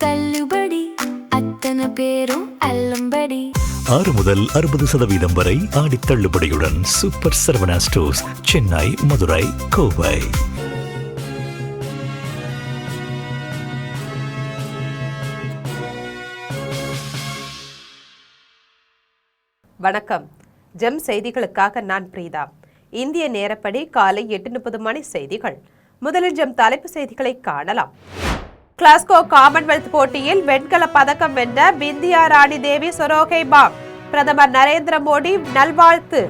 தள்ளுபடி அத்தனை பேரும் அல்லம்படி 6 முதல் 60% வரை ஆடி தள்ளுபடியுடன் சூப்பர் சரவணா ஸ்டோர்ஸ், சென்னை, மதுரை, கோவை. வணக்கம். ஜெம் செய்திகளுக்காக நான் பிரீதா. இந்திய நேரப்படி காலை 8:30 மணி செய்திகள். முதலில் ஜெம் தலைப்பு செய்திகளை காணலாம். கிளாஸ்கோ காமன்வெல்த் போட்டியில் வெண்கல பதக்கம் வென்ற பிந்தியா ராணி தேவி சொரோகேபாம். பிரதமர் நரேந்திர மோடி நல்வாழ்த்து.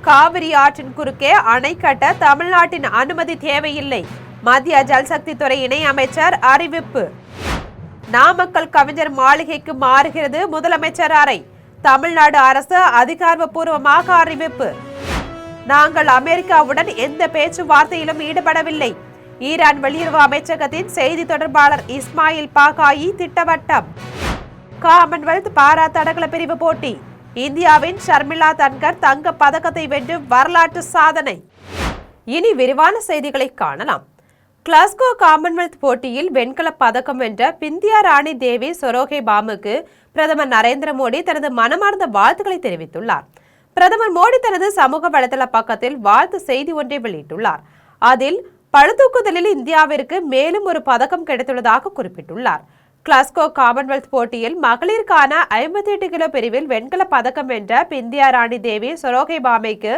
காவிரி ஆற்றின் குறுக்கே அணை கட்ட தமிழ்நாட்டின் அனுமதி தேவையில்லை. மத்திய ஜல்சக்தி துறை இணை அமைச்சர் அறிவிப்பு. நாமக்கல் கவிஞர் மாளிகைக்கு மாறுகிறது முதலமைச்சர் அறை. தமிழ்நாடு அரசு அதிகாரப்பூர்வமாக அறிவிப்பு. நாங்கள் அமெரிக்காவுடன் எந்த பேச்சுவார்த்தையிலும் ஈடுபடவில்லை. ஈரான் வெளியுறவு அமைச்சகத்தின் செய்தி தொடர்பாளர் இஸ்மாயில் பாகாயி திட்டவட்டம். காமன்வெல்த் பாரா தடகள பிரிவு போட்டி. இந்தியாவின் ஷர்மிளா தன்கர் தங்க பதக்கத்தை வென்று வரலாற்று சாதனை. இனி விரிவான செய்திகளை காணலாம். கிளாஸ்கோ காமன்வெல்த் போட்டியில் வெண்கல பதக்கம் வென்ற பிந்தியா ராணி தேவி சொரோகேபாமுக்கு பிரதமர் நரேந்திர மோடி தனது மனமார்ந்த வாழ்த்துக்களை தெரிவித்துள்ளார். பிரதமர் மோடி தனது சமூக வலைதள பக்கத்தில் வாழ்த்து செய்தி ஒன்றை வெளியிட்டுள்ளார். அதில் பளுதூக்குதலில் இந்தியாவிற்கு மேலும் ஒரு பதக்கம் கிடைத்துள்ளதாக குறிப்பிட்டுள்ளார். கிளாஸ்கோ காமன்வெல்த் போட்டியில் மகளிருக்கான 58 கிலோ பிரிவில் வெண்கல பதக்கம் வென்ற பிந்தியா ராணி தேவி சொரோகேபாமைக்கு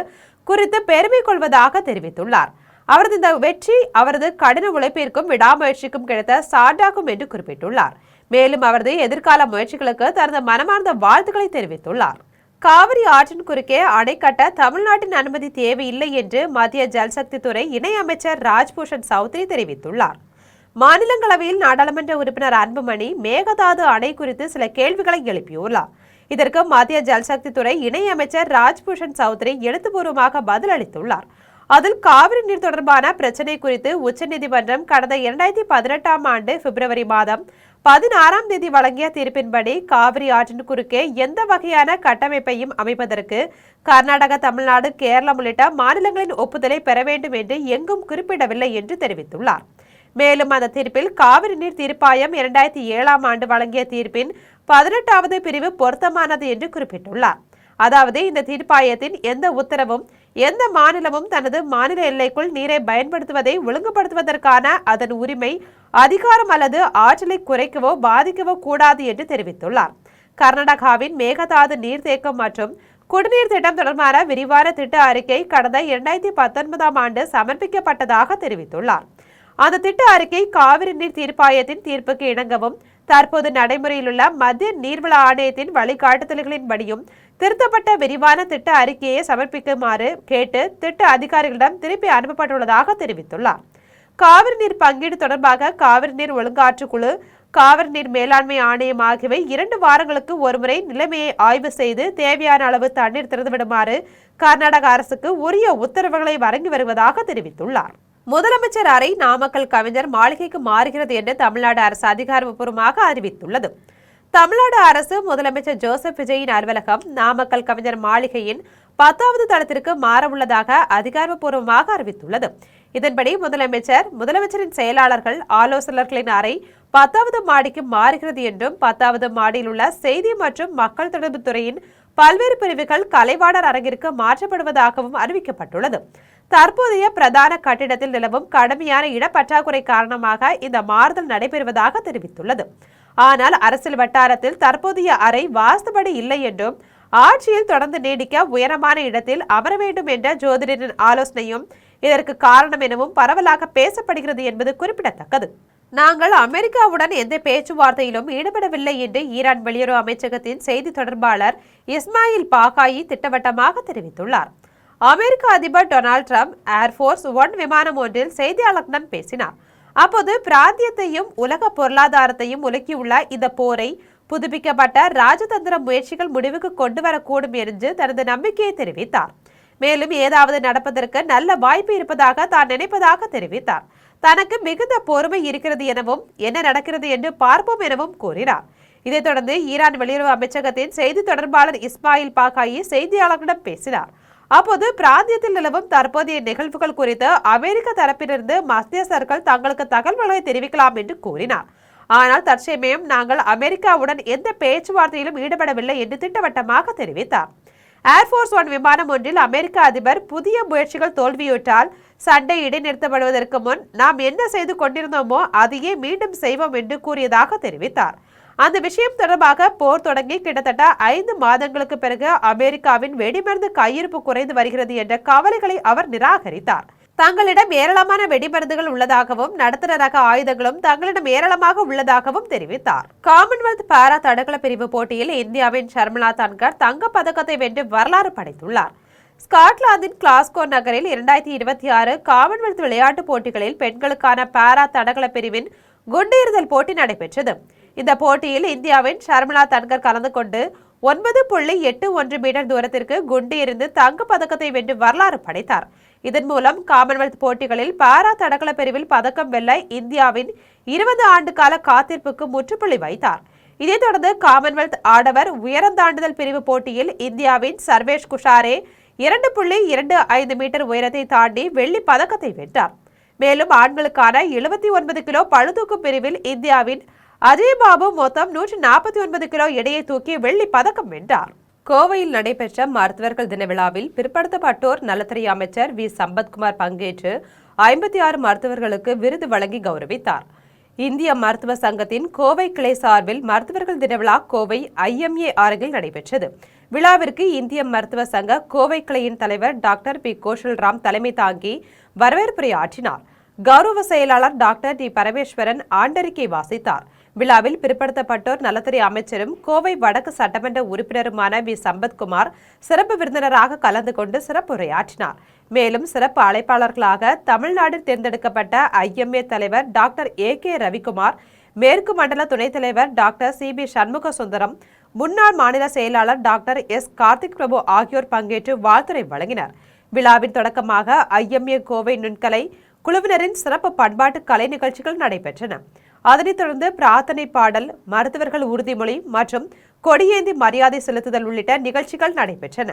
குறித்து பெருமை கொள்வதாக தெரிவித்துள்ளார். அவரது இந்த வெற்றி அவரது கடின உழைப்பிற்கும் விடாமுயற்சிக்கும் கிடைத்த சான்றாகும் என்று குறிப்பிட்டுள்ளார். மேலும் அவரது எதிர்கால முயற்சிகளுக்கு தனது மனமார்ந்த வாழ்த்துக்களை தெரிவித்துள்ளார். காவிரி ஆற்றின் குறுக்கே அணை கட்ட தமிழ்நாட்டின் அனுமதி தேவையில்லை என்று மத்திய ஜல்சக்தி துறை இணை அமைச்சர் ராஜ்பூஷன் சௌத்ரி தெரிவித்துள்ளார். மாநிலங்களவையில் நாடாளுமன்ற உறுப்பினர் அன்புமணி மேகதாது அணை குறித்து சில கேள்விகளை எழுப்பியுள்ளார். இதற்கு மத்திய ஜல்சக்தி துறை இணை அமைச்சர் ராஜ்பூஷன் சௌத்ரி எழுத்துப்பூர்வமாக பதில் அளித்துள்ளார். அதில் காவிரி நீர் தொடர்பான பிரச்சினை குறித்து உச்சநீதிமன்றம் கடந்த 2018 ஆண்டு பிப்ரவரி மாதம் 16ஆம் தேதி வழங்கிய தீர்ப்பின்படி காவிரி ஆற்றின் குறுக்கே எந்த வகையான கட்டமைப்பையும் அமைப்பதற்கு கர்நாடகா, தமிழ்நாடு, கேரளம் உள்ளிட்ட மாநிலங்களின் ஒப்புதலை பெற வேண்டும் என்று எங்கும் குறிப்பிடவில்லை என்று தெரிவித்துள்ளார். மேலும் அந்த தீர்ப்பில் காவிரி நீர் தீர்ப்பாயம் 2007ஆம் ஆண்டு வழங்கிய தீர்ப்பின் 18வது பிரிவு பொருத்தமானது என்று குறிப்பிட்டுள்ளார். அதாவது இந்த தீர்ப்பாயத்தின் எந்த உத்தரவும் எந்த மாநிலமும் தனது மாநில எல்லைக்குள் நீரை பயன்படுத்துவதை ஒழுங்குபடுத்துவதற்கான அதன் உரிமை, அதிகாரம் அல்லது ஆற்றலை குறைக்கவோ பாதிக்கவோ கூடாது என்று தெரிவித்துள்ளார். கர்நாடகாவின் மேகதாது நீர்த்தேக்கம் மற்றும் குடிநீர் திட்டம் தொடர்பான விரிவான திட்ட அறிக்கை கடந்த 2019ஆம் ஆண்டு சமர்ப்பிக்கப்பட்டதாக தெரிவித்துள்ளார். அந்த திட்ட அறிக்கை காவிரி நீர் தீர்ப்பாயத்தின் தீர்ப்புக்கு இணங்கவும் தற்போது நடைமுறையில் உள்ள மத்திய நீர்வள ஆணையத்தின் வழிகாட்டுதல்களின்படியும் திருத்தப்பட்ட விரிவான திட்ட அறிக்கையை சமர்ப்பிக்குமாறு கேட்டு திட்ட அதிகாரிகளிடம் திருப்பி அனுப்பப்பட்டுள்ளதாக தெரிவித்துள்ளார். காவிரி நீர் பங்கீடு தொடர்பாக காவிரி நீர் ஒழுங்காற்றுக்குழு, காவிரி நீர் மேலாண்மை ஆணையம் ஆகியவை 2 வாரங்களுக்கு ஒருமுறை நிலைமையை ஆய்வு செய்து தேவையான அளவு தண்ணீர் திறந்துவிடுமாறு கர்நாடக அரசுக்கு உரிய உத்தரவுகளை வழங்கி வருவதாக தெரிவித்துள்ளார். முதலமைச்சர் அறை நாமக்கல் கவிஞர் மாளிகைக்கு மாறுகிறது என்று தமிழ்நாடு அரசு அதிகாரப்பூர்வமாக அறிவித்துள்ளது. தமிழ்நாடு அரசு முதலமைச்சர் ஜோசப் விஜயின் அலுவலகம் நாமக்கல் கவிஞர் மாளிகையின் 10வது தளத்திற்கு மாற உள்ளதாக அதிகாரப்பூர்வமாக அறிவித்துள்ளது. இதன்படி முதலமைச்சரின் செயலாளர்கள், ஆலோசகர்களின் அறை 10வது மாடிக்கு மாறுகிறது என்றும் 10வது மாடியில் உள்ள செய்தி மற்றும் மக்கள் தொடர்பு துறையின் பல்வேறு பிரிவுகள் கலைவாணர் அரங்கிற்கு மாற்றப்படுவதாகவும் அறிவிக்கப்பட்டுள்ளது. தற்போதைய பிரதான கட்டிடத்தில் நிலவும் கடுமையான இடப்பற்றாக்குறை காரணமாக இந்த மாறுதல் நடைபெறுவதாக தெரிவித்துள்ளது. ஆனால் அரசியல் வட்டாரத்தில் தற்போதைய அறை வாஸ்துபடி இல்லை என்றும் ஆட்சியில் தொடர்ந்து நீடிக்க உயரமான இடத்தில் அமர வேண்டும் என்ற ஜோதிடரின் ஆலோசனையும் இதற்கு காரணம் எனவும் பரவலாக பேசப்படுகிறது என்பது குறிப்பிடத்தக்கது. நாங்கள் அமெரிக்காவுடன் எந்த பேச்சுவார்த்தையிலும் ஈடுபடவில்லை என்று ஈரான் வெளியுறவு அமைச்சகத்தின் செய்தி தொடர்பாளர் இஸ்மாயில் பாகாயி திட்டவட்டமாக தெரிவித்துள்ளார். அமெரிக்க அதிபர் டொனால்ட் ட்ரம்ப் ஏர்போர்ஸ் 1 விமானம் ஒன்றில் செய்தியாளர்களிடம் பேசினார். அப்போது பிராந்தியத்தையும் உலக பொருளாதாரத்தையும் உலுக்கியுள்ள இந்த போரை புதுப்பிக்கப்பட்ட ராஜதந்திர முயற்சிகள் முடிவுக்கு கொண்டு வரக்கூடும் என்று தனது நம்பிக்கையை தெரிவித்தார். மேலும் ஏதாவது நடப்பதற்கு நல்ல வாய்ப்பு இருப்பதாக தான் நினைப்பதாக தெரிவித்தார். தனக்கு மிகுந்த பொறுமை இருக்கிறது எனவும் என்ன நடக்கிறது என்று பார்ப்போம் எனவும் கூறினார். இதைத் தொடர்ந்து ஈரான் வெளியுறவு அமைச்சகத்தின் செய்தி தொடர்பாளர் இஸ்மாயில் பாகாயி செய்தியாளர்களிடம் பேசினார். அப்போது பிராந்தியத்தில் நிலவும் தற்போதைய நிகழ்வுகள் குறித்து அமெரிக்க தரப்பிலிருந்து மத்தியஸ்தர்கள் தங்களுக்கு தகவல்களை தெரிவிக்கலாம் என்று கூறினார். ஆனால் தற்சமயம் நாங்கள் அமெரிக்காவுடன் எந்த பேச்சுவார்த்தையிலும் ஈடுபடவில்லை என்று திட்டவட்டமாக தெரிவித்தார். ஏர்போர்ஸ் ஒன் விமானம் ஒன்றில் அமெரிக்க அதிபர் புதிய முயற்சிகள் தோல்வியுற்றால் சண்டை இடைநிறுத்தப்படுவதற்கு முன் நாம் என்ன செய்து கொண்டிருந்தோமோ அதையே மீண்டும் செய்வோம் என்று கூறியதாக தெரிவித்தார். அந்த விஷயம் தொடர்பாக போர் தொடங்கி கிட்டத்தட்ட 5 மாதங்களுக்கு பிறகு அமெரிக்காவின் வெடிமருந்து கையிருப்பு குறைந்து வருகிறது என்ற கவலைகளை அவர் நிராகரித்தார். தங்களிடம் ஏராளமான வெடிமருந்துகள் உள்ளதாகவும் நடுத்தர ரக ஆயுதங்களும் தங்களிடம் ஏராளமாக உள்ளதாகவும் தெரிவித்தார். காமன்வெல்த் பாரா தடகள பிரிவு போட்டியில் இந்தியாவின் ஷர்மிளா தன்கர் தங்கப் பதக்கத்தை வென்று வரலாறு படைத்துள்ளார். ஸ்காட்லாந்தின் கிளாஸ்கோ நகரில் 2026 காமன்வெல்த் விளையாட்டுப் போட்டிகளில் பெண்களுக்கான பாரா தடகள பிரிவின் குண்டு எறிதல் போட்டி நடைபெற்றது. இந்த போட்டியில் இந்தியாவின் ஷர்மிளா தன்கர் கலந்து கொண்டு 9.81 மீட்டர் தூரத்திற்கு குண்டு எறிந்து தங்கப் பதக்கத்தை வென்று வரலாறு படைத்தார். இதன் மூலம் காமன்வெல்த் போட்டிகளில் பாரா தடகள பிரிவில் பதக்கம் வெல்ல இந்தியாவின் 20 ஆண்டு கால காத்திருப்புக்கு முற்றுப்புள்ளி வைத்தார். இதைத் தொடர்ந்து காமன்வெல்த் ஆடவர் உயரம் தாண்டுதல் பிரிவு போட்டியில் இந்தியாவின் சர்வேஷ் குஷாரே 2.25 மீட்டர் உயரத்தை தாண்டி வெள்ளி பதக்கத்தை வென்றார். மேலும் ஆண்களுக்கான 79 கிலோ பளுதூக்கு பிரிவில் இந்தியாவின் அஜய் பாபு மொத்தம் 149 கிலோ எடையை தூக்கி வெள்ளி பதக்கம் வென்றார். கோவையில் நடைபெற்ற மருத்துவர்கள் தின விழாவில் பிற்படுத்தப்பட்டோர் நலத்துறை அமைச்சர் வி சம்பத்குமார் பங்கேற்று 56 மருத்துவர்களுக்கு விருது வழங்கி கௌரவித்தார். இந்திய மருத்துவ சங்கத்தின் கோவை கிளை சார்பில் மருத்துவர்கள் தின விழா கோவை IMA அரங்கில் நடைபெற்றது. விழாவிற்கு இந்திய மருத்துவ சங்க கோவை கிளையின் தலைவர் டாக்டர் பி கோஷல்ராம் தலைமை தாங்கி வரவேற்புரை ஆற்றினார். கௌரவ செயலாளர் டாக்டர் டி பரமேஸ்வரன் ஆண்டறிக்கை வாசித்தார். விழாவில் பிற்படுத்தப்பட்டோர் நலத்துறை அமைச்சரும் கோவை வடக்கு சட்டமன்ற உறுப்பினருமான வி சம்பத்குமார் சிறப்பு விருந்தினராக கலந்து கொண்டு சிறப்புரையாற்றினார். மேலும் சிறப்பு அழைப்பாளர்களாக தமிழ்நாட்டில் தேர்ந்தெடுக்கப்பட்ட IMA தலைவர் டாக்டர் AK ரவிக்குமார், மேற்கு மண்டல துணைத் தலைவர் டாக்டர் CB சண்முக சுந்தரம், முன்னாள் மாநில செயலாளர் டாக்டர் S கார்த்திக் பிரபு ஆகியோர் பங்கேற்று வாழ்த்துரை வழங்கினர். விழாவின் தொடக்கமாக IMA கோவை நுண்கலை குழுவினரின் சிறப்பு பண்பாட்டு கலை நிகழ்ச்சிகள் நடைபெற்றன. அதனைத் தொடர்ந்து பிரார்த்தனை பாடல், மருத்துவர்கள் உறுதிமொழி மற்றும் கொடியேந்தி மரியாதை செலுத்துதல் உள்ளிட்ட நிகழ்ச்சிகள் நடைபெற்றன.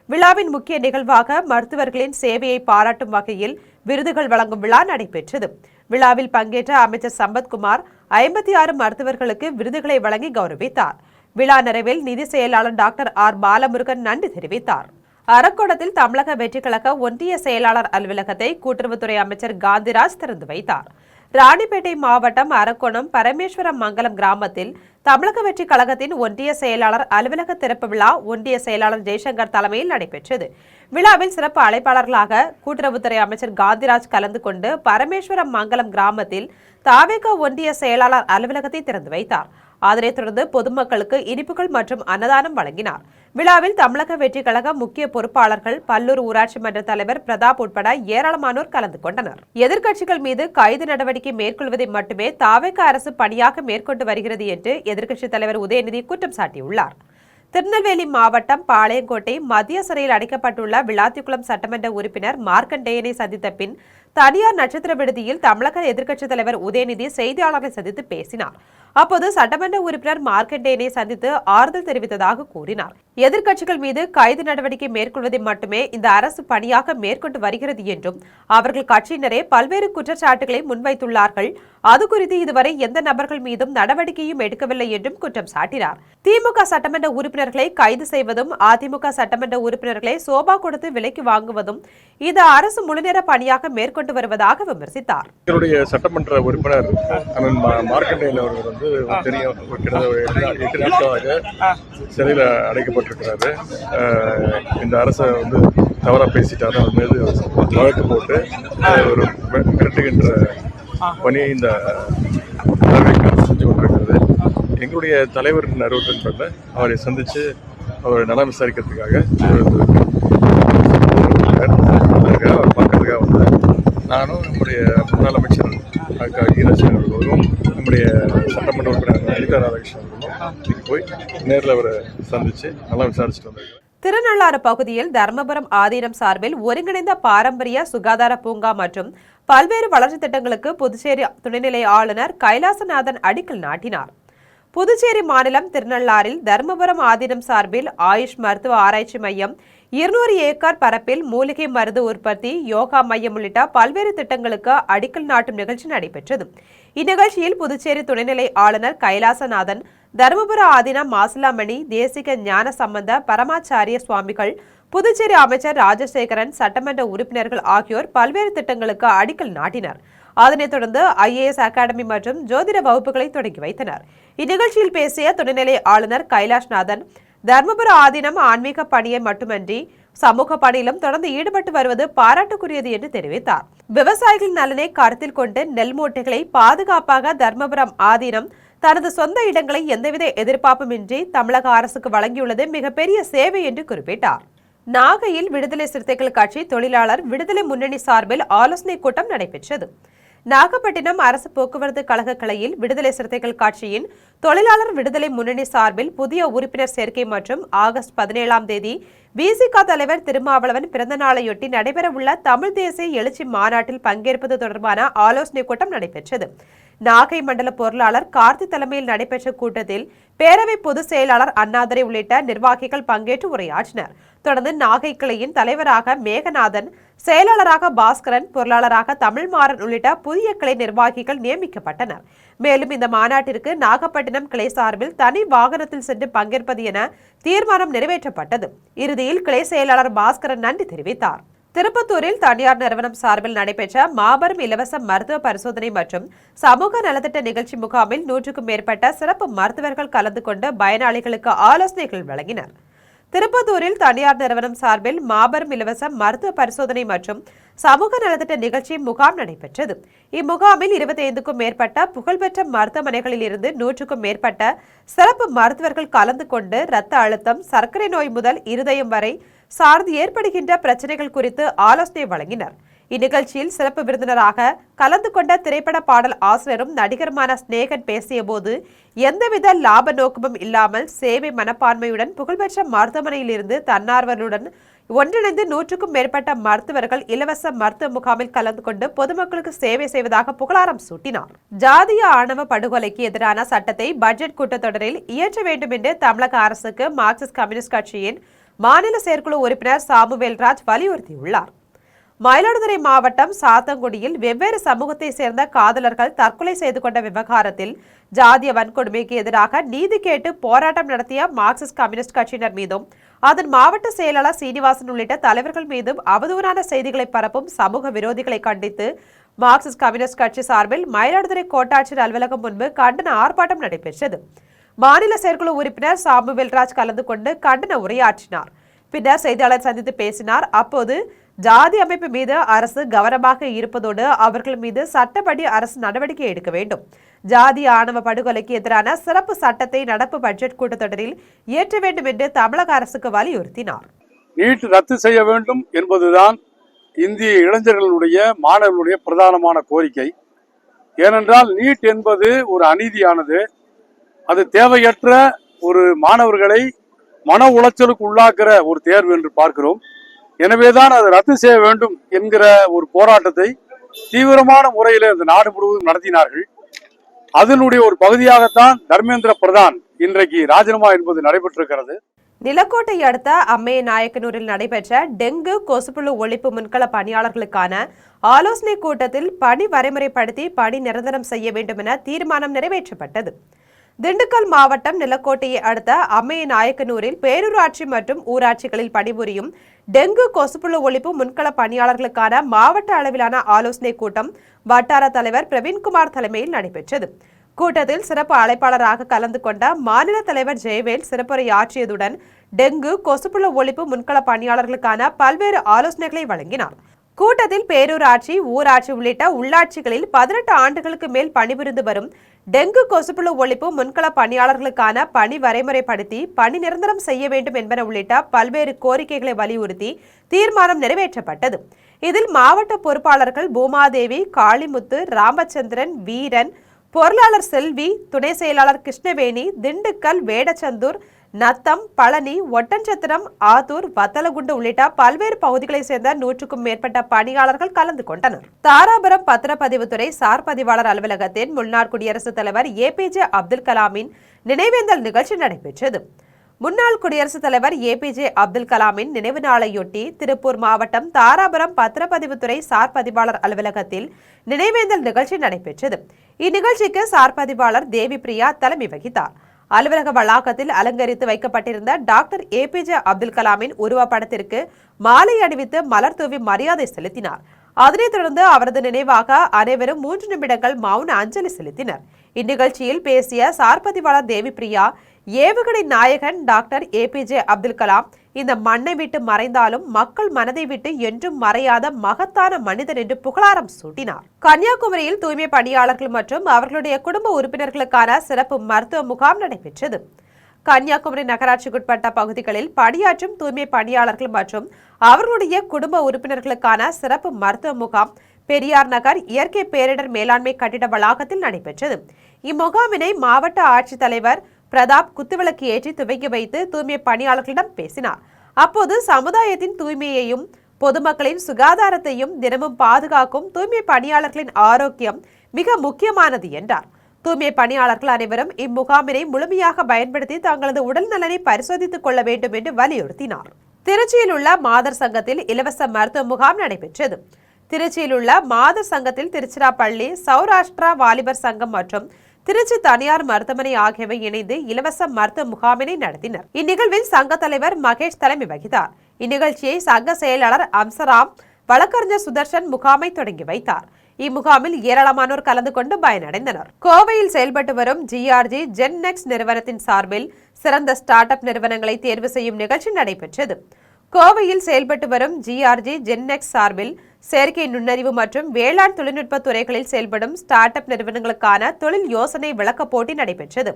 விழாவின் முக்கிய நிகழ்வாக மருத்துவர்களின் சேவையை பாராட்டும் வகையில் விருதுகள் வழங்கும் விழா நடைபெற்றது. விழாவில் பங்கேற்ற அமைச்சர் சம்பத்குமார் 56 மருத்துவர்களுக்கு விருதுகளை வழங்கி கௌரவித்தார். விழா நிறைவில் நிதி செயலாளர் டாக்டர் R பாலமுருகன் நன்றி தெரிவித்தார். அரக்கோணத்தில் தமிழக வெற்றிக் கழக ஒன்றிய செயலாளர் அலுவலகத்தை கூட்டுறவுத்துறை அமைச்சர் காந்திராஜ் திறந்து வைத்தார். ராணிப்பேட்டை மாவட்டம் அரக்கோணம் பரமேஸ்வரம் மங்கலம் கிராமத்தில் தமிழக வெற்றி கழகத்தின் ஒன்றிய செயலாளர் அலுவலக திறப்பு விழா ஒன்றிய செயலாளர் ஜெய்சங்கர் தலைமையில் நடைபெற்றது. விழாவில் சிறப்பு அழைப்பாளர்களாக கூட்டுறவுத்துறை அமைச்சர் காந்திராஜ் கலந்து கொண்டு பரமேஸ்வரம் மங்கலம் கிராமத்தில் தாவேக ஒன்றிய செயலாளர் அலுவலகத்தை திறந்து வைத்தார். அதனைத் தொடர்ந்து பொதுமக்களுக்கு இனிப்புகள் மற்றும் அன்னதானம் வழங்கினார். விழாவில் தமிழக வெற்றி கழக முக்கிய பொறுப்பாளர்கள், பல்லூர் ஊராட்சி மன்ற தலைவர் பிரதாப் உட்பட ஏராளமானோர் கலந்து கொண்டனர். எதிர்க்கட்சிகள் மீது கைது நடவடிக்கை மேற்கொள்வதை மட்டுமே தாவேக அரசு பணியாக மேற்கொண்டு வருகிறது என்று எதிர்க்கட்சித் தலைவர் உதயநிதி குற்றம் சாட்டியுள்ளார். திருநெல்வேலி மாவட்டம் பாளையங்கோட்டை மத்திய சிறையில் அடைக்கப்பட்டுள்ள விளாத்திக்குளம் சட்டமன்ற உறுப்பினர் மார்க்கண்டேயனை சந்தித்த பின் தனியார் நட்சத்திர விடுதியில் தமிழக எதிர்க்கட்சித் தலைவர் உதயநிதி செய்தியாளர்களை சந்தித்து பேசினார். அப்போது சட்டமன்ற உறுப்பினர் மார்க்கண்டேயனை சந்தித்து ஆறுதல் தெரிவித்ததாக கூறினார். எதிர்க்கட்சிகள் மீது கைது நடவடிக்கை மேற்கொள்வதை மட்டுமே இந்த அரசு பணியாக மேற்கொண்டு வருகிறது என்றும் அவர்கள் கட்சியினரே பல்வேறு குற்றச்சாட்டுகளை முன்வைத்துள்ளார்கள். அது குறித்து இதுவரை எந்த நபர்கள் மீதும் நடவடிக்கையும் எடுக்கவில்லை என்றும் குற்றம் சாட்டினார். திமுக சட்டமன்ற உறுப்பினர்களை கைது செய்வதும் அதிமுக சட்டமன்ற உறுப்பினர்களை சோபா கொடுத்து விலைக்கு வாங்குவதும் இந்த அரசு முழுநேர பணியாக மேற்கொண்டு வருவதாக விமர்சித்தார். சட்டமன்ற உறுப்பினர் மார்க்கண்டேயன் அவர்கள் வந்து தெரியும், 8 நாட்களாக சிறையில் அடைக்கப்பட்டிருக்கிறாரு. இந்த அரசை வந்து தவறாக பேசிட்டாரு, அவர் மீது வழக்கு போட்டு ஒரு மிரட்டுகின்ற பணியை இந்த செஞ்சு கொண்டிருக்கிறது. எங்களுடைய தலைவரின் அறிவுறுத்தல் அவரை சந்தித்து அவரை நலம் விசாரிக்கிறதுக்காக அவர் பார்க்கறதுக்காக வந்தார். நானும் நம்முடைய முன்னாள் அமைச்சர் ஈராஜன் அவர்களும் நம்முடைய சட்டமன்ற உறுப்பினர் அனிதா ராதாகிருஷ்ணன் அவர்களும் போய் நேரில் அவரை சந்தித்து நல்லா விசாரிச்சுட்டு வந்திருக்கோம். திருநள்ளாறு பகுதியில் தர்மபுரம் ஆதீனம் சார்பில் ஒருங்கிணைந்த பாரம்பரிய சுகாதார பூங்கா மற்றும் பல்வேறு வளர்ச்சி திட்டங்களுக்கு புதுச்சேரி துணைநிலை ஆளுநர் கைலாசநாதன் அடிக்கல் நாட்டினார். புதுச்சேரி மாநிலம் திருநள்ளாறில் தர்மபுரம் ஆதீனம் சார்பில் ஆயுஷ் மருத்துவ ஆராய்ச்சி மையம் 200 ஏக்கர் பரப்பில் மூலிகை மருந்து உற்பத்தி, யோகா மையம் உள்ளிட்ட பல்வேறு திட்டங்களுக்கு அடிக்கல் நாட்டும் நிகழ்ச்சி நடைபெற்றது. இந்நிகழ்ச்சியில் புதுச்சேரி துணைநிலை ஆளுநர் கைலாசநாதன், தர்மபுர ஆதீனம் மாசிலாமணி தேசிக ஞான சம்பந்த பரமாச்சாரிய சுவாமிகள், புதுச்சேரி அமைச்சர் ராஜசேகரன், சட்டமன்ற உறுப்பினர்கள் ஆகியோர் பல்வேறு திட்டங்களுக்கு அடிக்கல் நாட்டினர். அதனைத் தொடர்ந்து IAS அகாடமி மற்றும் ஜோதிட வகுப்புகளை தொடங்கி வைத்தனர். இந்நிகழ்ச்சியில் பேசிய துணைநிலை ஆளுநர் கைலாஷ்நாதன், தர்மபுர ஆதீனம் ஆன்மீக பணியை மட்டுமன்றி சமூக பணியிலும் தொடர்ந்து ஈடுபட்டு வருவது பாராட்டுக்குரியது என்று தெரிவித்தார். விவசாயிகளின் நலனை கருத்தில் கொண்டு நெல் மூட்டைகளை பாதுகாப்பாக தர்மபுரம் ஆதீனம் தனது சொந்த இடங்களை எந்தவித எதிர்பார்ப்புமின்றி தமிழக அரசுக்கு வழங்கியுள்ளது மிகப்பெரிய சேவை என்று குறிப்பிட்டார். நாகையில் விடுதலை சிறுத்தைகள் கட்சி தொழிலாளர் விடுதலை முன்னணி சார்பில் ஆலோசனை கூட்டம் நடைபெற்றது. நாகப்பட்டினம் அரசு போக்குவரத்து கழக கிளையில் விடுதலை சிறுத்தைகள் கட்சியின் தொழிலாளர் விடுதலை முன்னணி சார்பில் புதிய உறுப்பினர் சேர்க்கை மற்றும் ஆகஸ்ட் 17ஆம் தேதி VCK தலைவர் திருமாவளவன் பிறந்த நாளையொட்டி நடைபெறவுள்ள தமிழ் தேசிய எழுச்சி மாநாட்டில் பங்கேற்பது தொடர்பான ஆலோசனை கூட்டம் நடைபெற்றது. நாகை மண்டல பொருளாளர் கார்த்தி தலைமையில் நடைபெற்ற கூட்டத்தில் பேரவை பொதுச் செயலாளர் அண்ணாதுரை உள்ளிட்ட நிர்வாகிகள் பங்கேற்று உரையாற்றினர். தொடர்ந்து நாகை கிளையின் தலைவராக மேகநாதன், செயலாளராக பாஸ்கரன், பொருளாளராக தமிழ்மாறன் உள்ளிட்ட புதிய கிளை நிர்வாகிகள் நியமிக்கப்பட்டனர். மேலும் இந்த மாநாட்டிற்கு நாகப்பட்டினம் கிளை சார்பில் தனி வாகனத்தில் சென்று பங்கேற்பது என தீர்மானம் நிறைவேற்றப்பட்டது. இறுதியில் கிளை செயலாளர் பாஸ்கரன் நன்றி தெரிவித்தார். திருப்பத்தூரில் தனியார் நிறுவனம் சார்பில் நடைபெற்ற மாபெரும் இலவச மருத்துவ பரிசோதனை மற்றும் சமூக நலத்திட்ட நிகழ்ச்சி முகாமில் 100க்கும் மேற்பட்ட சிறப்பு மருத்துவர்கள் கலந்து கொண்டு பயனாளிகளுக்கு ஆலோசனைகள் வழங்கினர். திருப்பத்தூரில் தனியார் நிறுவனம் சார்பில் மாபெரும் இலவச மருத்துவ பரிசோதனை மற்றும் சமூக நலத்திட்ட நிகழ்ச்சி முகாம் நடைபெற்றது. இம்முகாமில் 25க்கும் மேற்பட்ட புகழ்பெற்ற மருத்துவமனைகளில் இருந்து 100க்கும் மேற்பட்ட சிறப்பு மருத்துவர்கள் கலந்து கொண்டு இரத்த அழுத்தம், சர்க்கரை நோய் முதல் இருதயம் வரை சார்ந்து ஏற்படுகின்ற பிரச்சனைகள் குறித்து ஆலோசனை வழங்கினர். இந்நிகழ்ச்சியில் சிறப்பு விருந்தினராக கலந்து கொண்ட திரைப்பட பாடல் ஆசிரியரும் நடிகருமான ஸ்நேகன் பேசிய போது, எந்தவித லாப நோக்கமும் இல்லாமல் சேவை மனப்பான்மையுடன் புகழ்பெற்ற மருத்துவமனையிலிருந்து தன்னார்வலுடன் ஒன்றிணைந்து 100க்கும் மேற்பட்ட மருத்துவர்கள் இலவச மருத்துவ முகாமில் கலந்து கொண்டு பொதுமக்களுக்கு சேவை செய்வதாக புகழாரம் சூட்டினார். ஜாதிய ஆணவ படுகொலைக்கு எதிரான சட்டத்தை பட்ஜெட் கூட்டத்தொடரில் இயற்ற வேண்டும் என்று தமிழக அரசுக்கு மார்க்சிஸ்ட் கம்யூனிஸ்ட் கட்சியின் மாநில செயற்குழு உறுப்பினர் சாமுவேல்ராஜ் வலியுறுத்தியுள்ளார். மயிலாடுதுறை மாவட்டம் சாத்தங்குடியில் வெவ்வேறு சமூகத்தை சேர்ந்த காதலர்கள் தற்கொலை செய்து கொண்ட விவகாரத்தில் ஜாதிய வன்கொடுமைக்கு எதிராக நீதி கேட்டு போராட்டம் நடத்திய மார்க்சிஸ்ட் கம்யூனிஸ்ட் கட்சியினர் மீதும் அதன் மாவட்ட செயலாளர் சீனிவாசன் உள்ளிட்ட தலைவர்கள் மீதும் அவதூறான செய்திகளை பரப்பும் சமூக விரோதிகளை கண்டித்து மார்க்சிஸ்ட் கம்யூனிஸ்ட் கட்சி சார்பில் மயிலாடுதுறை கோட்டாட்சியர் அலுவலகம் முன்பு கண்டன ஆர்ப்பாட்டம் நடைபெற்றது. மாநில செயற்குழு உறுப்பினர் சாமுவேல்ராஜ் கலந்து கொண்டு கண்டன உரையாற்றினார். பின்னர் செய்தியாளர் சந்தித்து பேசினார். அப்போது ஜாதி அமைப்பு மீது அரசு கவனமாக இருப்பதோடு அவர்கள் மீது சட்டப்படி அரசு நடவடிக்கை எடுக்க வேண்டும். ஜாதி ஆணவ படுகொலைக்கு எதிரான சிறப்பு சட்டத்தை நடப்பு பட்ஜெட் கூட்டத்தொடரில் இயற்ற வேண்டும் என்று தமிழக அரசுக்கு வலியுறுத்தினார். நீட் ரத்து செய்ய வேண்டும் என்பதுதான் இந்திய இளைஞர்களுடைய மாணவர்களுடைய பிரதானமான கோரிக்கை. ஏனென்றால் நீட் என்பது ஒரு அநீதியானது. அது தேவையற்ற ஒரு மாணவர்களை மன உளைச்சலுக்கு உள்ளாக்குற ஒரு தேர்வு என்று பார்க்கிறோம். எனவேதான் அது ரத்து செய்ய வேண்டும் என்கிற ஒரு போராட்டத்தை தீவிரமான முறையில் இந்த நாடு முழுவதும் நடத்தினார்கள். அதனுடைய ஒரு பகுதியாகத்தான் தர்மேந்திர பிரதான் இன்றைக்கு ராஜினாமா என்பது நடைபெற்றிருக்கிறது. நிலக்கோட்டை அடுத்த அம்மைய நாயக்கனூரில் நடைபெற்ற டெங்கு கொசுப்புழு ஒழிப்பு முன்கள பணியாளர்களுக்கான ஆலோசனை கூட்டத்தில் பணி வரைமுறைப்படுத்தி பணி நிரந்தரம் செய்ய வேண்டும் என தீர்மானம் நிறைவேற்றப்பட்டது. திண்டுக்கல் மாவட்டம் நிலக்கோட்டையை அடுத்த அம்மைய நாயக்கனூரில் பேரூராட்சி மற்றும் ஊராட்சிகளில் பணிபுரியும் டெங்கு கொசுப்புழு ஒழிப்பு முன்கள பணியாளர்களுக்கான மாவட்ட அளவிலான ஆலோசனை கூட்டம் வட்டார தலைவர் பிரவீன்குமார் தலைமையில் நடைபெற்றது. கூட்டத்தில் சிறப்பு அழைப்பாளராக கலந்து கொண்ட மாநில தலைவர் ஜெயவேல் சிறப்புரையாற்றியதுடன் டெங்கு கொசுப்புழு ஒழிப்பு முன்கள பணியாளர்களுக்கான பல்வேறு ஆலோசனைகளை வழங்கினார். கூட்டத்தில் பேரூராட்சி, ஊராட்சி உள்ளிட்ட உள்ளாட்சிகளில் 18 ஆண்டுகளுக்கு மேல் பணிபுரிந்து வரும் டெங்கு கொசுப்புழு ஒழிப்பு முன்கள பணியாளர்களுக்கான பணி வரைமுறைப்படுத்தி பணி நிரந்தரம் செய்ய வேண்டும் என்பன உள்ளிட்ட பல்வேறு கோரிக்கைகளை வலியுறுத்தி தீர்மானம் நிறைவேற்றப்பட்டது. இதில் மாவட்ட பொறுப்பாளர்கள் பூமாதேவி, காளிமுத்து, ராமச்சந்திரன், வீரன், பொருளாளர் செல்வி, துணை செயலாளர் கிருஷ்ணவேணி, திண்டுக்கல், வேடச்சந்தூர், நத்தம், பழனி, ஒட்டன்சத்திரம், ஆத்தூர், வத்தலகுண்டு உள்ளிட்ட பல்வேறு பகுதிகளைச் சேர்ந்த 100க்கும் மேற்பட்ட பணியாளர்கள் கலந்து கொண்டனர். தாராபுரம் பத்திரப்பதிவுத்துறை சார் பதிவாளர் அலுவலகத்தின் முன்னாள் குடியரசுத் தலைவர் APJ அப்துல் கலாமின் நினைவேந்தல் நிகழ்ச்சி நடைபெற்றது. முன்னாள் குடியரசுத் தலைவர் APJ அப்துல் கலாமின் நினைவு நாளையொட்டி திருப்பூர் மாவட்டம் தாராபுரம் பத்திரப்பதிவுத்துறை சார் பதிவாளர் அலுவலகத்தில் நினைவேந்தல் நிகழ்ச்சி நடைபெற்றது. இந்நிகழ்ச்சிக்கு சார் பதிவாளர் தேவி பிரியா தலைமை வகித்தார். அலுவலக வளாகத்தில் அலங்கரித்து வைக்கப்பட்டிருந்த டாக்டர் APJ அப்துல் கலாமின் உருவப்படத்திற்கு மாலை அணிவித்து மலர் தூவி மரியாதை செலுத்தினார். அதனைத் தொடர்ந்து அவரது நினைவாக அனைவரும் 3 நிமிடங்கள் மௌன அஞ்சலி செலுத்தினர். இந்நிகழ்ச்சியில் பேசிய சார் பதிவாளர் தேவி பிரியா, ஏவுகணை நாயகன் டாக்டர் APJ அப்துல் கலாம் இந்த மண்ணை விட்டு மறைந்தாலும் மக்கள் மனதை விட்டு என்றும் மறையாத மகத்தான மனிதன் என்று புகழாரம் சூட்டினார். கன்னியாகுமரியில் தூய்மை பணியாளர்கள் மற்றும் அவர்களுடைய குடும்ப உறுப்பினர்களுக்கான சிறப்பு மருத்துவ முகாம் நடைபெற்றது. கன்னியாகுமரி நகராட்சிக்குட்பட்ட பகுதிகளில் பணியாற்றும் தூய்மை பணியாளர்கள் மற்றும் அவர்களுடைய குடும்ப உறுப்பினர்களுக்கான சிறப்பு மருத்துவ முகாம் பெரியார் நகர் இயற்கை பேரிடர் மேலாண்மை கட்டிட வளாகத்தில் நடைபெற்றது. இம்முகாமினை மாவட்ட ஆட்சித்தலைவர் பிரதாப் குத்துவிளக்கு ஏற்றி துவக்கி வைத்து தூய்மை பணியாளர்களிடம் பேசினார். அப்போது சமுதாயத்தின் தூய்மையையும் பொதுமக்களின் சுகாதாரத்தையும் தினமும் பாதுகாக்கும் தூய்மை பணியாளர்களின் ஆரோக்கியம் மிக முக்கியமானது என்றார். தூய்மை பணியாளர்கள் அனைவரும் இம்முகாமினை முழுமையாக பயன்படுத்தி தங்களது உடல் நலனை பரிசோதித்துக் கொள்ள வேண்டும் என்று வலியுறுத்தினார். திருச்சியில் உள்ள மாதர் சங்கத்தில் இலவச மருத்துவ முகாம் நடைபெற்றது. திருச்சியில் உள்ள மாதர் சங்கத்தில் திருச்சிராப்பள்ளி சௌராஷ்டிரா வாலிபர் சங்கம் மற்றும் திருச்சி தனியார் மருத்துவமனை ஆகியவை இணைந்து இலவச மருத்துவ முகாமினை நடத்தினர். இந்நிகழ்வில் சங்க தலைவர் மகேஷ் தலைமை வகித்தார். இந்நிகழ்ச்சியை சங்க செயலாளர் அம்சராம், வழக்கறிஞர் சுதர்ஷன் முகாமை தொடங்கி வைத்தார். இம்முகாமில் ஏராளமானோர் கலந்து கொண்டு பயனடைந்தனர். கோவையில் செயல்பட்டு வரும் GRG ஜென்நெக்ஸ் நிறுவனத்தின் சார்பில் சிறந்த ஸ்டார்ட் அப் நிறுவனங்களை தேர்வு செய்யும் நிகழ்ச்சி நடைபெற்றது. கோவையில் செயல்பட்டு வரும் GRG ஜென்நெக்ஸ் சார்பில் செயற்கை நுண்ணறிவு மற்றும் வேளாண் தொழில்நுட்ப துறைகளில் செயல்படும் ஸ்டார்ட் அப் நிறுவனங்களுக்கான தொழில் யோசனை விளக்க போட்டி நடைபெற்றது.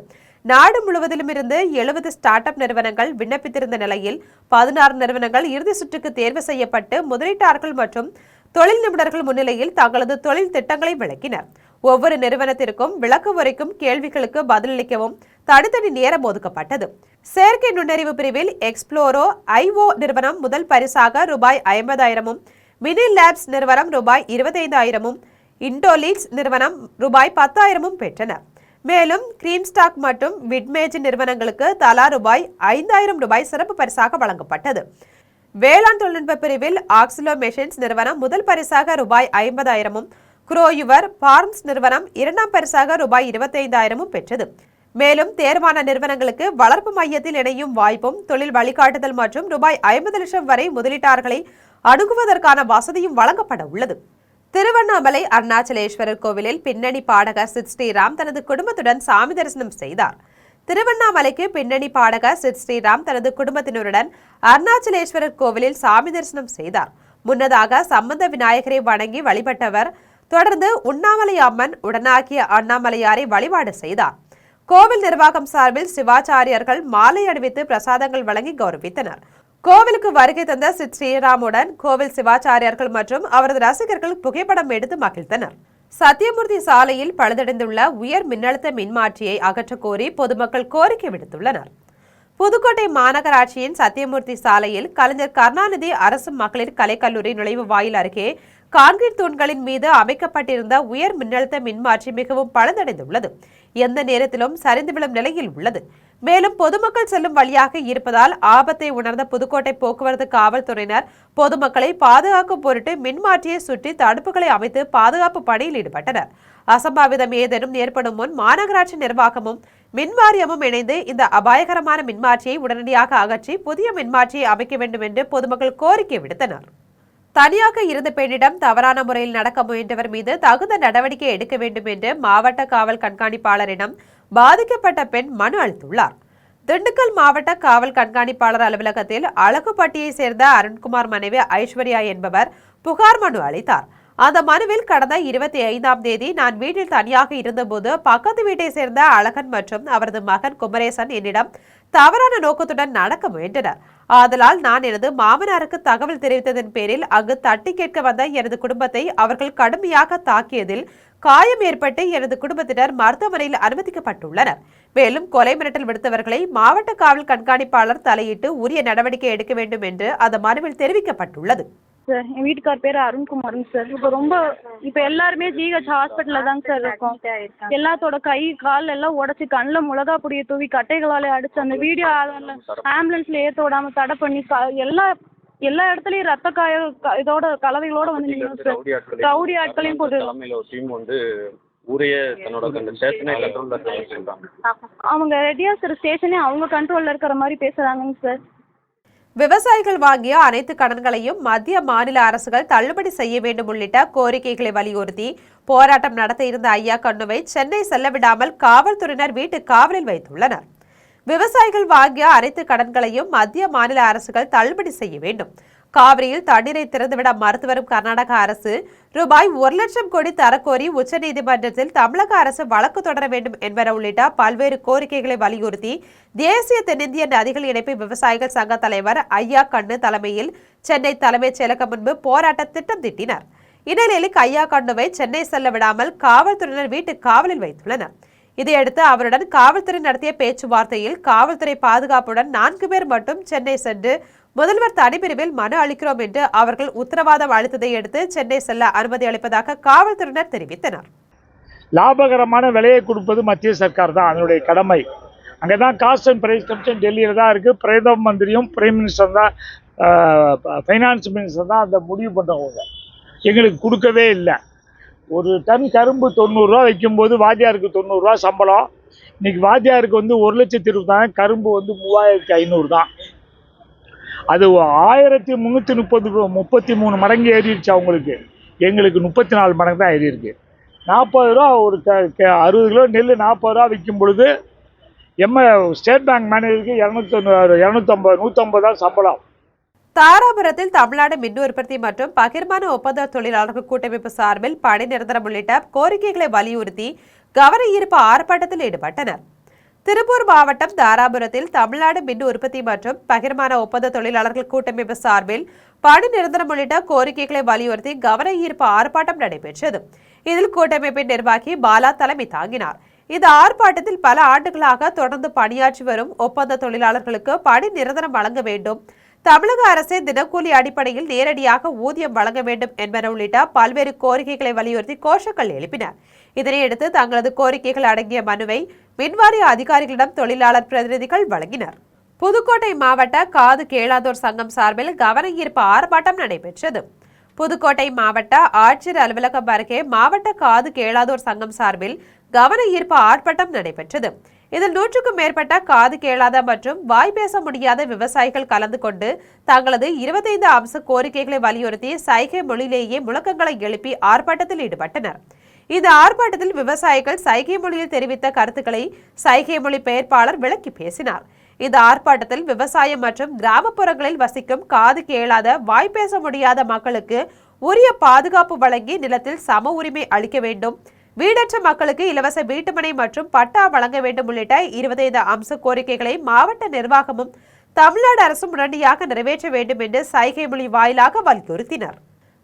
நாடு முழுவதிலும் இருந்து 70 ஸ்டார்ட் அப் நிறுவனங்கள் விண்ணப்பித்திருந்த நிலையில் 16 நிறுவனங்கள் இறுதி சுற்றுக்கு தேர்வு செய்யப்பட்டு முதலீட்டாளர்கள் மற்றும் தொழில் நிபுணர்கள் முன்னிலையில் தங்களது தொழில் திட்டங்களை விளக்கினர். ஒவ்வொரு நிறுவனத்திற்கும் விளக்க உரைக்கும் கேள்விகளுக்கு பதிலளிக்கவும் தனித்தனி நேரம் ஒதுக்கப்பட்டது. செயற்கை நுண்ணறிவு பிரிவில் எக்ஸ்ப்ளோரோ IO நிறுவனம் முதல் பரிசாக ரூபாய் 50,000, மினி லேப்ஸ் நிறுவனம் ரூபாய் 25,000, இன்டோலிக்ஸ் நிறுவனம் ரூபாய் 10,000 பெற்றனர். மேலும் கிரீம்ஸ்டாக் மற்றும் விட்மேஜ் நிறுவனங்களுக்கு தலா ரூபாய் 5,000 சிறப்பு பரிசாக வழங்கப்பட்டது. வேளாண் தொழில்நுட்ப பிரிவில் ஆக்சிலோ மெஷின்ஸ் நிறுவனம் முதல் பரிசாக ரூபாய் 50,000, குரோயுவர் ஃபார்ம்ஸ் நிறுவனம் 2ஆம் பரிசாக ரூபாய் 25,000 பெற்றது. மேலும் தேர்வான நிறுவனங்களுக்கு வளர்ப்பு மையத்தில் இணையும் வாய்ப்பும் தொழில் வழிகாட்டுதல் மற்றும் ரூபாய் 50 லட்சம் வரை முதலீட்டாளர்களை அணுகுவதற்கான வசதியும் வழங்கப்பட உள்ளது. திருவண்ணாமலை அருணாச்சலேஸ்வரர் கோவிலில் பின்னணி பாடகர் சித் ஸ்ரீராம் தனது குடும்பத்துடன் சாமி தரிசனம் செய்தார். திருவண்ணாமலைக்கு பின்னணி பாடகர் சித் ஸ்ரீராம் தனது குடும்பத்தினருடன் அருணாச்சலேஸ்வரர் கோவிலில் சாமி தரிசனம் செய்தார். முன்னதாக சம்பந்த விநாயகரை வணங்கி வழிபட்டவர் தொடர்ந்து உண்ணாமலை அம்மன் உடனாகிய அண்ணாமலையாரை வழிபாடு செய்தார். கோவில் நிர்வாகம் சார்பில் சிவாச்சாரியர்கள் மாலை அணிவித்து பிரசாதங்கள் வழங்கி கௌரவித்தனர். கோவிலுக்கு வருகை தந்த சித் ஸ்ரீராமுடன் கோவில் சிவாச்சாரியர்கள் மற்றும் அவரது ரசிகர்கள் புகைப்படம் எடுத்து மகிழ்ந்தனர். சத்தியமூர்த்தி சாலையில் பழுதடைந்துள்ள உயர் மின்னழுத்த மின்மாற்றியை அகற்றக் கோரி பொதுமக்கள் கோரிக்கை விடுத்துள்ளனர். புதுக்கோட்டை மாநகராட்சியின் சத்தியமூர்த்தி சாலையில் கலைஞர் கருணாநிதி அரசு மகளிர் கலைக்கல்லூரி நுழைவு வாயில் அருகே கான்கிரீட் தூண்களின் மீது அமைக்கப்பட்டிருந்த உயர் மின்னழுத்த மின்மாற்றி மிகவும் பழுதடைந்துள்ளது. எந்த நேரத்திலும் சரிந்து விழும் நிலையில் உள்ளது. மேலும் பொதுமக்கள் செல்லும் வழியாக இருப்பதால் ஆபத்தை உணர்ந்த புதுக்கோட்டை போக்குவரத்து காவல்துறையினர் பொதுமக்களை பாதுகாக்கும் பொருட்டு மின்மாற்றியை சுற்றி தடுப்புகளை அமைத்து பாதுகாப்பு பணியில் ஈடுபட்டனர். அசம்பாவிதம் ஏதேனும் ஏற்படும் முன் மாநகராட்சி நிர்வாகமும் மின்வாரியமும் இணைந்து இந்த அபாயகரமான மின்மாற்றியை உடனடியாக அகற்றி புதிய மின்மாற்றியை அமைக்க வேண்டும் என்று பொதுமக்கள் கோரிக்கை விடுத்தனர். தனியாக இருந்த பெண்ணிடம் தவறான முறையில் நடக்க முயன்றவர் மீது தகுந்த நடவடிக்கை எடுக்க வேண்டும் என்று மாவட்ட காவல் கண்காணிப்பாளரிடம் பாதிக்கப்பட்ட பெண் மனு அளித்துள்ளார். திண்டுக்கல் மாவட்ட காவல் கண்காணிப்பாளர் அலுவலகத்தில் அழகுப்பட்டியை சேர்ந்த அருண்குமார் மனைவி ஐஸ்வர்யா என்பவர் புகார் மனு அளித்தார். அந்த மனுவில் கடந்த 25ஆம் தேதி நான் வீட்டில் தனியாக இருந்தபோது பக்கத்து வீட்டை சேர்ந்த அழகன் மற்றும் அவரது மகன் குமரேசன் என்னிடம் தவறான நோக்கத்துடன் நடக்க முயன்றனர். ஆதலால் நான் எனது மாமனாருக்கு தகவல் தெரிவித்ததன் பேரில் அங்கு தட்டி கேட்க வந்த எனது குடும்பத்தை அவர்கள் கடுமையாக தாக்கியதில் காயம் ஏற்பட்டு எனது குடும்பத்தினர் மருத்துவமனையில் அனுமதிக்கப்பட்டுள்ளனர். மேலும் கொலை மிரட்டல் விடுத்தவர்களை மாவட்ட காவல் கண்காணிப்பாளர் தலையிட்டு உரிய நடவடிக்கை எடுக்க வேண்டும் என்று அந்த மனுவில் தெரிவிக்கப்பட்டுள்ளது. சார் என் வீட்டுக்கார் பேர் அருண்குமாருங்க சார். இப்போ எல்லாருமே ஜிஹெச் ஹாஸ்பிட்டலில் தாங்க சார் இருக்கோம். எல்லாத்தோட கை கால் எல்லாம் உடச்சி கண்ணில் மிளகா பொடியை தூவி கட்டைகளால் அடிச்சு அந்த வீடியோ ஆம்புலன்ஸில் ஏற்ற விடாமல் தடை பண்ணி எல்லா இடத்துலையும் ரத்த இதோட கலவைகளோட வந்து நின்று சார். ரவுடி ஆட்களையும் போட்டு அவங்க ரெடியா சார் ஸ்டேஷனே அவங்க கண்ட்ரோலில் இருக்கிற மாதிரி பேசுகிறாங்க சார். விவசாயிகள் வாங்கிய அனைத்து கடன்களையும் மத்திய மாநில அரசுகள் தள்ளுபடி செய்ய வேண்டும் உள்ளிட்ட கோரிக்கைகளை வலியுறுத்தி போராட்டம் நடத்த இருந்த ஐயா கண்ணுவை சென்னை செல்ல விடாமல் காவல்துறையினர் வீட்டு காவலில் வைத்துள்ளனர். விவசாயிகள் வாங்கிய அனைத்து கடன்களையும் மத்திய மாநில அரசுகள் தள்ளுபடி செய்ய வேண்டும். காவிரியில் தண்ணீரை திறந்துவிட மறுத்து வரும் கர்நாடக அரசு ரூபாய் 1 லட்சம் கோடி தரக்கோரி உச்சநீதிமன்றத்தில் தமிழக அரசு வழக்கு தொடர வேண்டும் என்பன உள்ளிட்ட பல்வேறு கோரிக்கைகளை வலியுறுத்தி தேசிய தென்னிந்திய நதிகள் இணைப்பு விவசாயிகள் சங்க தலைவர் ஐயா கண்ணு தலைமையில் சென்னை தலைமைச் செயலகம் முன்பு போராட்ட திட்டம் தீட்டினர். இந்நிலையில் ஐயா கண்ணுவை சென்னை செல்ல விடாமல் காவல்துறையினர் வீட்டு காவலில் வைத்துள்ளனர். இதையடுத்து அவருடன் காவல்துறை நடத்திய பேச்சுவார்த்தையில் காவல்துறை பாதுகாப்புடன் 4 பேர் மட்டும் சென்னை சென்று முதல்வர் தனிப்பிரிவில் மனு அளிக்கிறோம் என்று அவர்கள் உத்தரவாதம் அளித்ததை அடுத்து சென்னை செல்ல அனுமதி அளிப்பதாக காவல்துறையினர் தெரிவித்தனர். லாபகரமான விலையை கொடுப்பது மத்திய சர்க்கார் தான், அதனுடைய கடமை. அங்கே தான் காஸ்ட் அண்ட் பிரைஸ் கமிஷன் டெல்லியில் தான் இருக்குது. பிரதம மந்திரியும் பிரைம் மினிஸ்டர் தான், ஃபைனான்ஸ் மினிஸ்டர் தான் அந்த முடிவு பண்ணுறவங்க. எங்களுக்கு கொடுக்கவே இல்லை. ஒரு டன் கரும்பு 90 ரூபா வைக்கும்போது வாத்தியாருக்கு 90 ரூபா சம்பளம். இன்றைக்கி வாத்தியாருக்கு 1,20,000 கரும்பு 3,500 தான். அது 1333 மடங்கு ஏறிடுச்சு அவங்களுக்கு. எங்களுக்கு 34 மடங்கு தான் ஏறியிருக்கு. 40 ரூபா ஒரு 60 கிலோ நெல் 40 ரூபா விற்கும் பொழுது ஸ்டேட் பேங்க் மேனேஜருக்கு 150 தான் சம்பளம். தாராபுரத்தில் தமிழ்நாடு மின் உற்பத்தி மற்றும் பகிர்மான ஒப்பந்த தொழிலாளர்கள் கூட்டமைப்பு சார்பில் பணி நிரந்தரம் உள்ளிட்ட கோரிக்கைகளை வலியுறுத்தி கவன ஈர்ப்பு ஆர்ப்பாட்டத்தில் ஈடுபட்டனர். திருப்பூர் மாவட்டம் தாராபுரத்தில் தமிழ்நாடு மின் உற்பத்தி மற்றும் பகிர்மான ஒப்பந்த தொழிலாளர்கள் கூட்டமைப்பு சார்பில் பணி நிரந்தரம் உள்ளிட்ட கோரிக்கைகளை வலியுறுத்தி கவன ஈர்ப்பு ஆர்ப்பாட்டம் நடைபெற்றது. இதில் கூட்டமைப்பின் நிர்வாகி பாலா தலைமை தாங்கினார். இந்த ஆர்ப்பாட்டத்தில் பல ஆண்டுகளாக தொடர்ந்து பணியாற்றி வரும் ஒப்பந்த தொழிலாளர்களுக்கு பணி நிரந்தரம் வழங்க வேண்டும், தமிழக அரசே தினக்கூலி அடிப்படையில் நேரடியாக ஊதியம் வழங்க வேண்டும் என்பன உள்ளிட்ட பல்வேறு கோரிக்கைகளை வலியுறுத்தி கோஷங்கள் எழுப்பினர். இதனையடுத்து தங்களது கோரிக்கைகள் அடங்கிய மனுவை மின்வாரிய அதிகாரிகளிடம் தொழிலாளர் பிரதிநிதிகள் வழங்கினர். புதுக்கோட்டை மாவட்ட காது கேளாதோர் சங்கம் சார்பில் கவன ஈர்ப்பு ஆர்ப்பாட்டம் நடைபெற்றது. புதுக்கோட்டை மாவட்ட ஆட்சியர் அலுவலகம் அருகே மாவட்ட காது கேளாதோர் சங்கம் சார்பில் கவன ஈர்ப்பு ஆர்ப்பாட்டம் நடைபெற்றது. இதில் 100க்கும் மேற்பட்ட காது கேளாத மற்றும் வாய் பேச முடியாத விவசாயிகள் கலந்து கொண்டு தங்களது 25 அம்ச கோரிக்கைகளை வலியுறுத்தி சைகை மொழியிலேயே முழக்கங்களை எழுப்பி ஆர்ப்பாட்டத்தில் ஈடுபட்டனர். இந்த ஆர்ப்பாட்டத்தில் விவசாயிகள் சைகை மொழியில் தெரிவித்த கருத்துக்களை சைகை மொழி பெயர்ப்பாளர் விளக்கி பேசினார். இந்த ஆர்ப்பாட்டத்தில் விவசாயம் மற்றும் கிராமப்புறங்களில் வசிக்கும் காது கேளாத வாய் பேச முடியாத மக்களுக்கு உரிய பாதுகாப்பு வழங்கி நிலத்தில் சம உரிமை அளிக்க வேண்டும், வீடற்ற மக்களுக்கு இலவச வீட்டுமனை மற்றும் பட்டா வழங்க வேண்டும் உள்ளிட்ட 25 அம்ச கோரிக்கைகளை மாவட்ட நிர்வாகமும் தமிழ்நாடு அரசும் உடனடியாக நிறைவேற்ற வேண்டும் என்று சைகை மொழி வாயிலாக வலியுறுத்தினர்.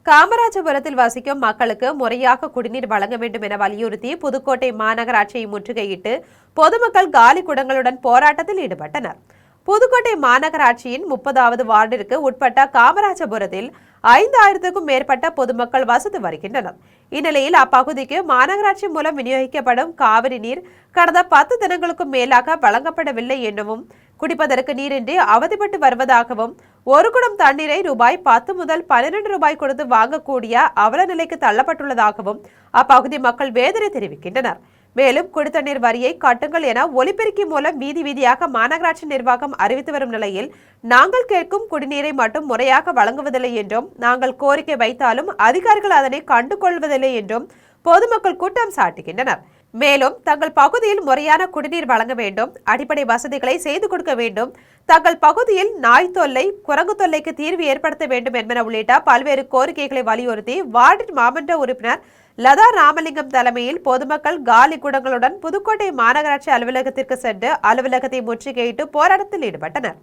காமராஜபுரத்தில் வசிக்கும் மக்களுக்கு முறையாக குடிநீர் வழங்க வேண்டும் என வலியுறுத்தி புதுக்கோட்டை மாநகராட்சியை முற்றுகையிட்டு பொதுமக்கள் காலி குடங்களுடன் போராட்டத்தில் ஈடுபட்டனர். புதுக்கோட்டை மாநகராட்சியின் 30வது வார்டிற்கு உட்பட்ட காமராஜபுரத்தில் 5000க்கும் மேற்பட்ட பொதுமக்கள் வசித்து வருகின்றனர். இந்நிலையில் அப்பகுதிக்கு மாநகராட்சி மூலம் விநியோகிக்கப்படும் காவிரி நீர் கடந்த 10 தினங்களுக்கும் மேலாக வழங்கப்படவில்லை எனவும், குடிப்பதற்கு நீரின்றி அவதிப்பட்டு வருவதாகவும், ஒரு குடம் தண்ணீரை ரூபாய் 10 முதல் 12 ரூபாய் கொடுத்து வாங்கக்கூடிய அவல நிலைக்கு தள்ளப்பட்டுள்ளதாகவும் அப்பகுதி மக்கள் வேதனை தெரிவிக்கின்றனர். மேலும் குடித்தண்ணீர் வரியை கட்டுங்கள் என ஒலிபெருக்கி மூலம் வீதி வீதியாக மாநகராட்சி நிர்வாகம் அறிவித்து வரும் நிலையில் நாங்கள் கேட்கும் குடிநீரை மட்டும் முறையாக வழங்குவதில்லை என்றும், நாங்கள் கோரிக்கை வைத்தாலும் அதிகாரிகள் அதனை கண்டுகொள்வதில்லை என்றும் பொதுமக்கள் குற்றம் சாட்டுகின்றனர். மேலும் தங்கள் பகுதியில் முறையான குடிநீர் வழங்க வேண்டும், அடிப்படை வசதிகளை செய்து கொடுக்க வேண்டும், தங்கள் பகுதியில் நாய் தொல்லை, குரங்கு தொல்லைக்கு தீர்வு ஏற்படுத்த வேண்டும் என்பன உள்ளிட்ட பல்வேறு கோரிக்கைகளை வலியுறுத்தி வார்டின் மாமன்ற உறுப்பினர் லதா ராமலிங்கம் தலைமையில் பொதுமக்கள் காலி குடங்களுடன் புதுக்கோட்டை மாநகராட்சி அலுவலகத்திற்கு சென்று அலுவலகத்தை முற்றுகையிட்டு போராட்டத்தில் ஈடுபட்டனர்.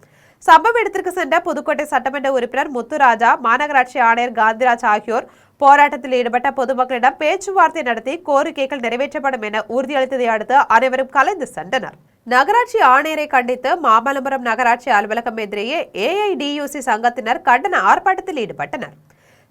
சம்பவ இடத்திற்கு சென்ற புதுக்கோட்டை சட்டமன்ற உறுப்பினர் முத்துராஜா, மாநகராட்சி ஆணையர் காந்திராஜ் ஆகியோர் போராட்டத்தில் ஈடுபட்ட பொதுமக்களிடம் பேச்சுவார்த்தை நடத்தி கோரிக்கைகள் நிறைவேற்றப்படும் என உறுதியளித்ததை அடுத்து அனைவரும் கலைந்து சென்றனர். நகராட்சி ஆணையரை கண்டித்து மாமல்லபுரம் நகராட்சி அலுவலகம் எதிரே ஏஐடியூசி சங்கத்தினர் கண்டன ஆர்ப்பாட்டத்தில் ஈடுபட்டனர்.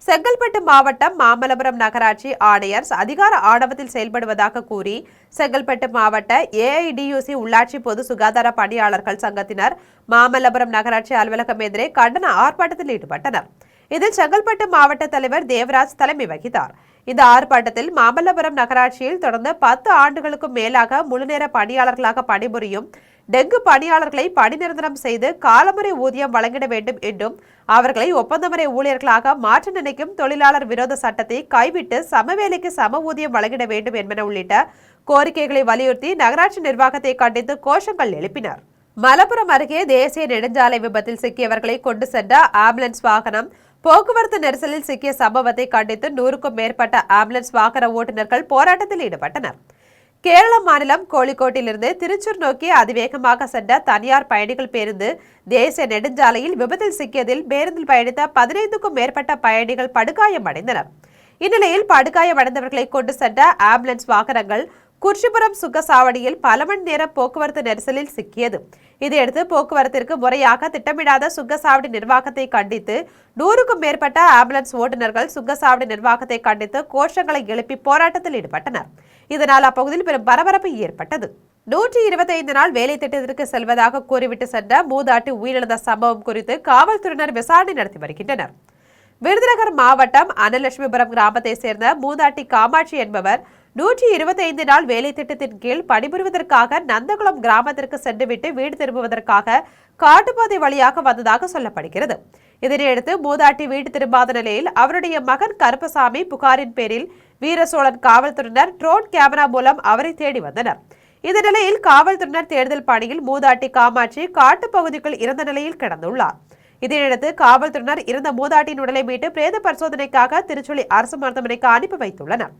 செங்கல்பட்டு மாவட்டம் மாமல்லபுரம் நகராட்சி ஆணையர் அதிகார ஆணவத்தில் செயல்படுவதாக கூறி செங்கல்பட்டு மாவட்ட ஏஐடியூசி உள்ளாட்சி பொது சுகாதார பணியாளர்கள் சங்கத்தினர் மாமல்லபுரம் நகராட்சி அலுவலகம் எதிரே கண்டன ஆர்ப்பாட்டத்தில் ஈடுபட்டனர். இதில் செங்கல்பட்டு மாவட்ட தலைவர் தேவராஜ் தலைமை வகித்தார். இந்த ஆர்ப்பாட்டத்தில் மாமல்லபுரம் நகராட்சியில் தொடர்ந்து 10 ஆண்டுகளுக்கும் மேலாக முழுநேர பணியாளர்களாக பணிபுரியும் டெங்கு பணியாளர்களை பணி நிரந்தரம் செய்து காலமுறை ஊதியம் வழங்கிட வேண்டும் என்றும் அவர்களை ஒப்பந்தமுறை ஊழியர்களாக மாற்ற நினைக்கும் தொழிலாளர் விரோத சட்டத்தை கைவிட்டு சமவேலைக்கு சம ஊதியம் வழங்கிட வேண்டும் என்பன உள்ளிட்ட கோரிக்கைகளை வலியுறுத்தி நகராட்சி நிர்வாகத்தை கண்டித்து கோஷங்கள் எழுப்பினர். மலப்புரம் அருகே தேசிய நெடுஞ்சாலை விபத்தில் சிக்கியவர்களை கொண்டு சென்ற ஆம்புலன்ஸ் வாகனம் போக்குவரத்து நெரிசலில் சிக்கிய சம்பவத்தை கண்டித்து 100க்கும் மேற்பட்ட ஆம்புலன்ஸ் வாகன ஓட்டுநர்கள் போராட்டத்தில் ஈடுபட்டனர். கேரள மாநிலம் கோழிக்கோட்டிலிருந்து திருச்சூர் நோக்கி அதிவேகமாக சென்ற தனியார் பயணிகள் பேருந்து தேசிய நெடுஞ்சாலையில் விபத்தில் சிக்கியதில் பேருந்தில் பயணித்த 15க்கும் மேற்பட்ட பயணிகள் படுகாயமடைந்தனர். இந்நிலையில் படுகாயமடைந்தவர்களை கொண்டு சென்ற ஆம்புலன்ஸ் வாகனங்கள் குறிச்சிபுரம் சுங்கசாவடியில் பல மணி நேரம் போக்குவரத்து நெரிசலில் சிக்கியது. இதையடுத்து போக்குவரத்திற்கு முறையாக திட்டமிடாத சுங்கசாவடி நிர்வாகத்தை கண்டித்து 100க்கும் மேற்பட்ட ஆம்புலன்ஸ் ஓட்டுநர்கள் சுங்கசாவடி நிர்வாகத்தை கண்டித்து கோஷங்களை எழுப்பி போராட்டத்தில் ஈடுபட்டனர். இதனால் அப்பகுதியில் பெரும் பரபரப்பு ஏற்பட்டது. 125 நாள் வேலை திட்டத்திற்கு செல்வதாக கூறிவிட்டு சென்ற மூதாட்டி உயிரிழந்த சம்பவம் குறித்து காவல்துறையினர் விசாரணை நடத்தி வருகின்றனர். விருதுநகர் மாவட்டம் அனலட்சுமிபுரம் கிராமத்தை சேர்ந்த மூதாட்டி காமாட்சி என்பவர் 125 நாள் வேலை திட்டத்தின் கீழ் பணிபுரிவதற்காக நந்தகுளம் கிராமத்திற்கு சென்றுவிட்டு வீடு திரும்புவதற்காக காட்டுப்பாதை வழியாக வந்ததாக சொல்லப்படுகிறது. இதனையடுத்து மூதாட்டி வீடு திரும்பாத நிலையில் அவருடைய மகன் கருப்பசாமி புகாரின் பேரில் வீரசோழன் காவல்துறையினர் ட்ரோன் கேமரா மூலம் அவரை தேடி வந்தனர். இந்த நிலையில் காவல்துறையினர் தேடுதல் பணியில் மூதாட்டி காமாட்சி காட்டுப்பகுதிக்குள் இறந்த நிலையில் கிடந்துள்ளார். இதையடுத்து காவல்துறையினர் இறந்த மூதாட்டியின் உடலை மீட்டு பிரேத பரிசோதனைக்காக திருச்சுழி அரசு மருத்துவமனைக்கு அனுப்பி வைத்துள்ளனர்.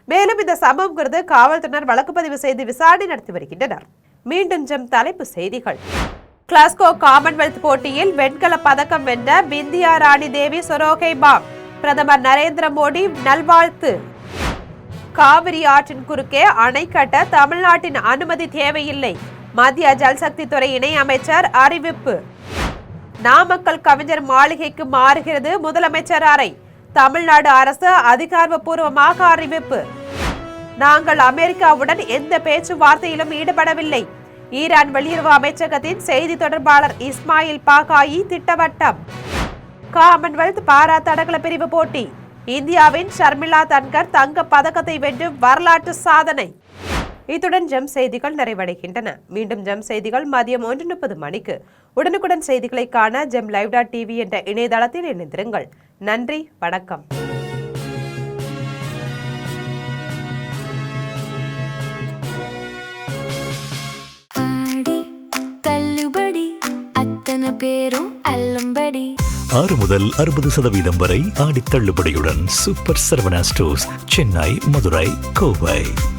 மேலும் இந்த சம்பவம் குறித்து காவல்துறையினர் வழக்கு பதிவு செய்து விசாரணை நடத்தி வருகின்றனர். மீண்டும் தலைப்பு செய்திகள். கிளாஸ்கோ காமன்வெல்த் போட்டியில் வெண்கல பதக்கம் வென்ற விந்தியா ராணி தேவி சொரோகேபாம் பிரதமர் நரேந்திர மோடி நல்வாழ்த்து. காவிரி ஆற்றின் குறுக்கே அணை கட்ட தமிழ்நாட்டின் அனுமதி தேவையில்லை, மத்திய ஜல்சக்தி துறை இணை அமைச்சர் அறிவிப்பு. நாமக்கல் கவிஞர் மாளிகைக்கு மாறுகிறது முதலமைச்சர் அறை, தமிழ்நாடு அரசு அதிகாரப்பூர்வமாக அறிவிப்பு. நாங்கள் அமெரிக்காவுடன் எந்த பேச்சுவார்த்தையிலும் ஈடுபடவில்லை, ஈரான் வெளியுறவு அமைச்சகத்தின் செய்தி தொடர்பாளர் இஸ்மாயில் பாகாயி திட்டவட்டம். காமன்வெல்த் பாரா தடகள பிரிவு போட்டி, இந்தியாவின் ஷர்மிளா தன்கர் தங்க பதக்கத்தை வென்று வரலாற்று சாதனை. இத்துடன் ஜெம் செய்திகள் நிறைவடைகின்றன. மீண்டும் ஜெம் செய்திகள் மதியம் 1:30 மணிக்கு. உடனுக்குடன் செய்திகளை காண gemlive.tv என்ற இணையதளத்தில் இணைந்திருங்கள். நன்றி, வணக்கம். தள்ளுபடி அத்தனை பேரும் அல்லும்படி 6 முதல் 60% வரை ஆடி தள்ளுபடியுடன் சூப்பர் சரவணா ஸ்டோர்ஸ், சென்னை, மதுரை, கோவை.